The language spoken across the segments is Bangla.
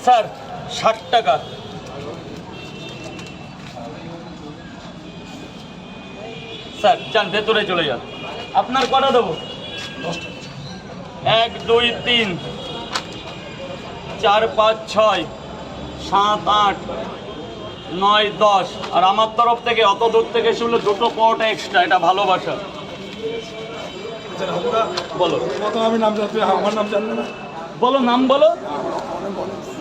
স্যার 60 টাকা। স্যার যান ভেতরে চলে যান। আপনার কটা দেবো? 1 2 3 4 5 6 7 8 9 10। আর আমার তরফ থেকে অত দূর থেকে শুনলে দুটো পাওয়াটা এক্সট্রা, এটা ভালোবাসা। বলো আমি নাম জানতে, আমার নাম জানবে না? বলো নাম বলো।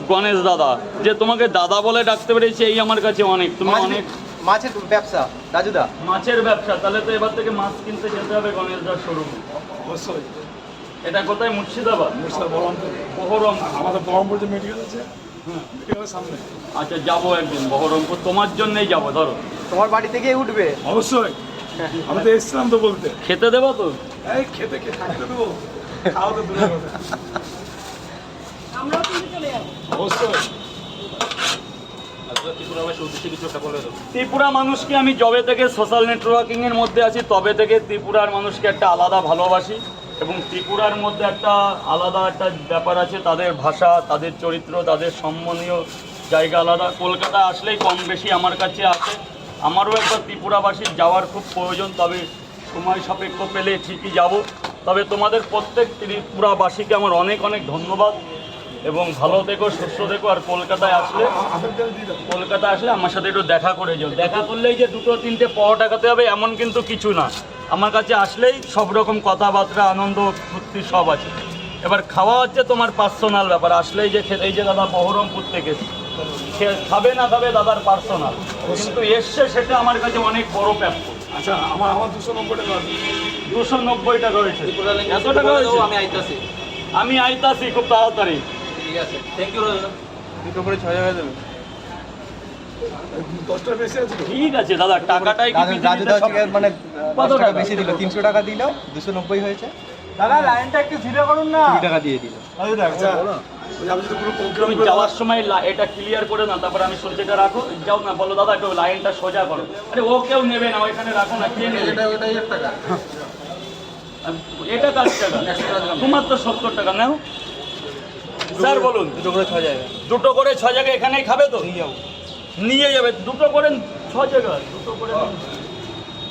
গণেশ দাদা, যে তোমাকে দাদা বলে ডাকতে পেরেছি এই আমার কাছে অনেক। তুমি অনেক মাছের ব্যবসা রাজুদা, মাছের ব্যবসা, তাহলে তো এবার থেকে মাছ কিনতে যেতে হবে গণেশ দার শোরুমে। অবশ্যই। এটা কোথায়? মুর্শিদাবাদ, বহরমপুর। আমাদের বহরমপুর যে মেডিকেল আছে, মেডিকেলের সামনে। আচ্ছা যাবো একদিন বহরমপুর, তোমার জন্যই যাবো। ধরো তোমার বাড়ি থেকেই উঠবে। অবশ্যই, আমি তো এসছিলাম তো বলতে। খেতে দেবো তো? এই খেতে থাকতে দেবো, খাওয়া তো দূরের কথা। আমরাও কিন্তু চলে যাবো। অবশ্যই। ত্রিপুরা মানুষকে আমি যবে থেকে সোশ্যাল নেটওয়ার্কিং এর মধ্যে আছি তবে থেকে ত্রিপুরার মানুষকে একটা আলাদা ভালোবাসি, এবং ত্রিপুরার মধ্যে একটা আলাদা একটা ব্যাপার আছে, তাদের ভাষা, তাদের চরিত্র, তাদের সম্মানীয় জায়গা আলাদা। কলকাতা আসলেই কম বেশি আমার কাছে আছে। আমারও একবার ত্রিপুরাবাসীর যাওয়ার খুব প্রয়োজন, তবে সময় সাপেক্ষ পেলে ঠিকই যাব। তবে তোমাদের প্রত্যেক ত্রিপুরাবাসীকে আমার অনেক অনেক ধন্যবাদ, এবং ভালো থেকো, সুস্থ থেকো। আর কলকাতায় আসলে আমার সাথে একটু দেখা করে যাও। দেখা করলেই যে দুটো তিনটে পরোটা খেতে হবে এমন কিন্তু কিছু না। আমার কাছে আসলেই সব রকম কথাবার্তা, আনন্দ ফুর্তি সব আছে। এবার খাওয়া হচ্ছে তোমার পার্সোনাল ব্যাপার। আসলেই যে এই যে দাদা বহরমপুর থেকে খাবে না খাবে দাদার পার্সোনাল, কিন্তু এসছে সেটা আমার কাছে অনেক বড় প্রাপ্য। আচ্ছা, আমার 290 টাকা আছে। 290 টাকা হয়েছে। এত টাকা হয়েছে? আমি আইতাছি খুব তাড়াতাড়ি। ঠিক আছে, থ্যাংক ইউ রাজুদা। দুটো করে 6 টাকা দেবে। 10 টাকা বেশি আছে তো? ঠিক আছে দাদা, টাকাটাই কি রাজুদা হচ্ছে মানে কত 10 টাকা টাকা? বেশি দিল, 300 টাকা দিল, 290 হয়েছে। দাদা লাইনটা একটু ধীরে করুন না। 2 টাকা দিয়ে দিল। আচ্ছা, ওই আমি যদি কোনো প্রোগ্রাম তুমি যাওয়ার সময় এটা ক্লিয়ার করে না, তারপরে আমি সত্যিটা রাখো। যাও না, বলো দাদা একটু লাইনটা সোজা করো। আরে ও কেউ নেবে না, ওইখানে রাখো না। কে নেবে? এটা কার টাকা? তোমার তো 70 টাকা নাও। স্যার বলুন। দুটো করে 6 টাকা। দুটো করে 6 জায়গায় এখানেই খাবে তো? নিয়ে যাবে। দুটো করে 6 জায়গায়, দুটো করে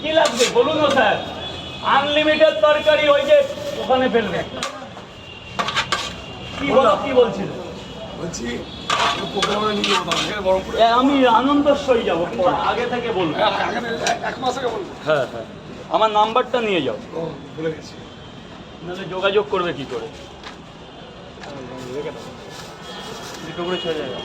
কি লাগবে বলুন না স্যার? আনলিমিটেড তরকারি, ওই যে ওখানে ফেলবে। কি বলো, কি বলছিল? বলছি প্রোগ্রামে নিয়ে যাবো, এখানে বহরমপুরে। আমি আনন্দস্বই যাবো, কিন্তু আগে থেকে বলবো। এখানে 1 মাস আগে বলবো। হ্যাঁ হ্যাঁ, আমার নাম্বারটা নিয়ে যাও, ও, ভুলে গেছি। নাহলে যোগাযোগ করবে কি করে? দুটো করে 6 টাকা।